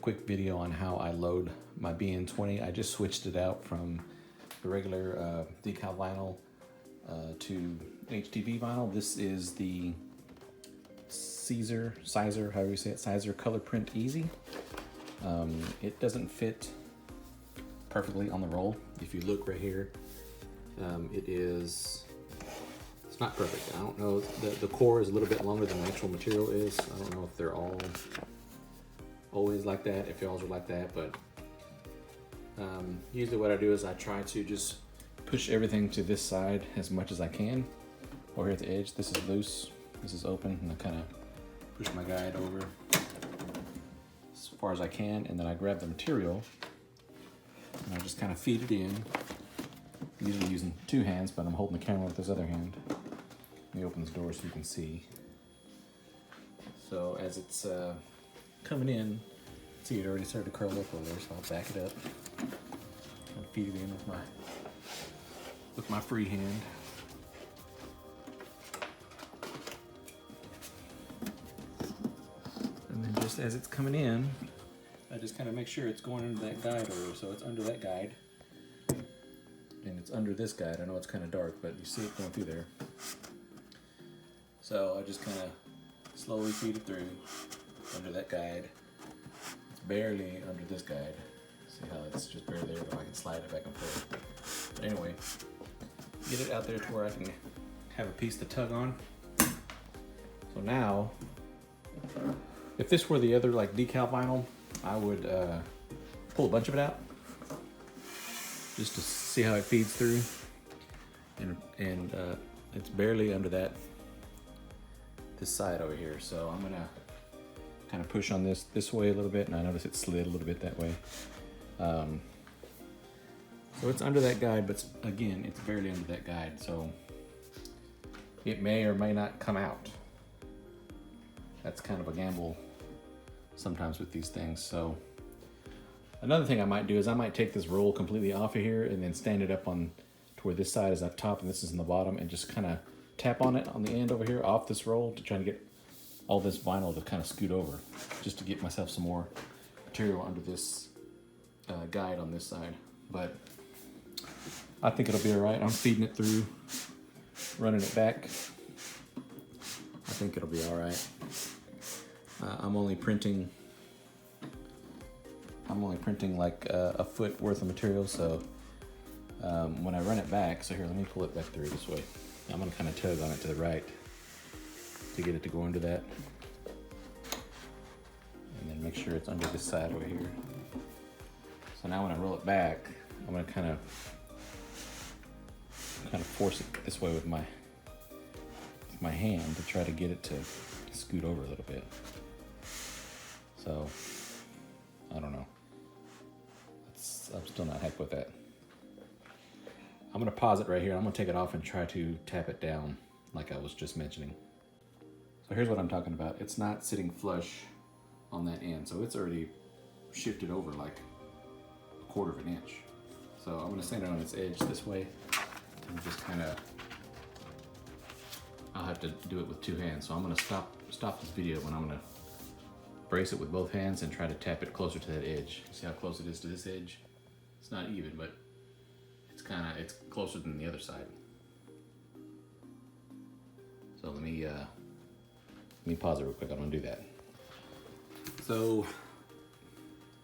quick video on how I load my BN20. I just switched it out from the regular decal vinyl to HTV vinyl. This is the SISER, however you say it, SISER Color Print Easy. It doesn't fit perfectly on the roll. If you look right here, it's not perfect. I don't know, the core is a little bit longer than the actual material is. I don't know if they're all always like that, if y'all's are like that, but usually what I do is I try to just push everything to this side as much as I can. Over here at the edge, this is loose, this is open, and I kind of push my guide over as far as I can, and then I grab the material and I just kind of feed it in. I'm usually using two hands, but I'm holding the camera with this other hand. Let me open this door so you can see. So as it's coming in, see it already started to curl up over there, so I'll back it up and feed it in with my free hand. And then just as it's coming in, I just kind of make sure it's going into that guide over, so it's under that guide. And it's under this guide. I know it's kind of dark, but you see it going through there. So I just kind of slowly feed it through under that guide. It's barely under this guide. See how it's just barely there, but I can slide it back and forth. But anyway, get it out there to where I can have a piece to tug on. So now, if this were the other like decal vinyl, I would pull a bunch of it out just to see how it feeds through, and it's barely under this side over here. So I'm gonna kind of push on this way a little bit, and I notice it slid a little bit that way. So it's under that guide, but again, it's barely under that guide, so it may or may not come out. That's kind of a gamble sometimes with these things. So another thing I might do is I might take this roll completely off of here and then stand it up on to where this side is up top and this is in the bottom, and just kind of tap on it on the end over here off this roll to try to get all this vinyl to kind of scoot over, just to get myself some more material under this guide on this side. But I think it'll be all right. I'm feeding it through, running it back. I think it'll be all right. I'm only printing like a foot worth of material, so when I run it back, so here, let me pull it back through this way. I'm gonna kind of tug on it to the right to get it to go under that, and then make sure it's under this side over here. So now when I roll it back, I'm gonna kind of force it this way with my hand to try to get it to scoot over a little bit. So I don't know. I'm still not happy with that. I'm gonna pause it right here. I'm gonna take it off and try to tap it down like I was just mentioning. So here's what I'm talking about. It's not sitting flush on that end, so it's already shifted over like 1/4 of an inch. So I'm gonna stand it on its edge this way and just kind of, I'll have to do it with two hands. So I'm gonna stop this video when I'm gonna brace it with both hands and try to tap it closer to that edge. See how close it is to this edge? It's not even, but it's closer than the other side. So let me pause it real quick. I'm gonna do that. So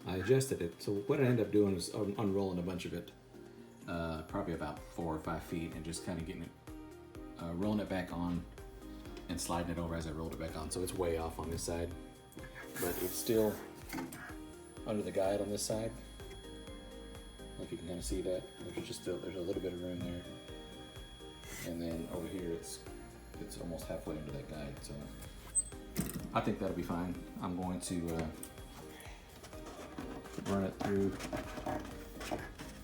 I adjusted it. So what I ended up doing is unrolling a bunch of it, probably about 4 or 5 feet, and just kind of getting it, rolling it back on and sliding it over as I rolled it back on. So it's way off on this side, but it's still under the guide on this side. I don't know if you can kind of see that. There's a little bit of room there, and then over here it's almost halfway under that guide. So I think that'll be fine. I'm going to run it through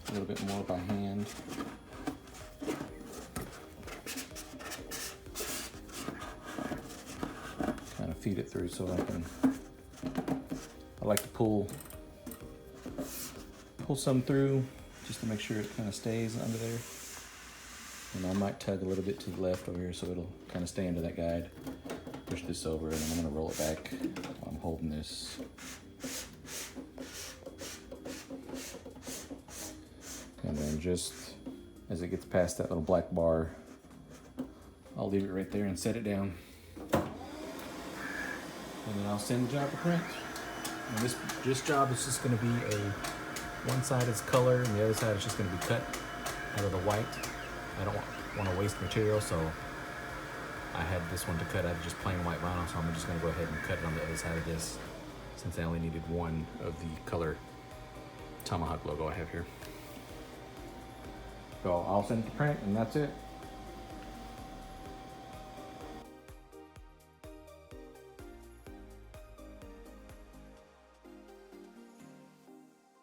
a little bit more by hand. Kind of feed it through so I like to pull some through just to make sure it kind of stays under there. And I might tug a little bit to the left over here so it'll kind of stay under that guide. Push this over, and I'm gonna roll it back while I'm holding this. and just as it gets past that little black bar, I'll leave it right there and set it down. And then I'll send the job to print. And this job is just going to be one side is color and the other side is just going to be cut out of the white. I don't want to waste material, so I had this one to cut out of just plain white vinyl, so I'm just going to go ahead and cut it on the other side of this, since I only needed one of the color Tomahawk logo I have here. So I'll send it to print, and that's it.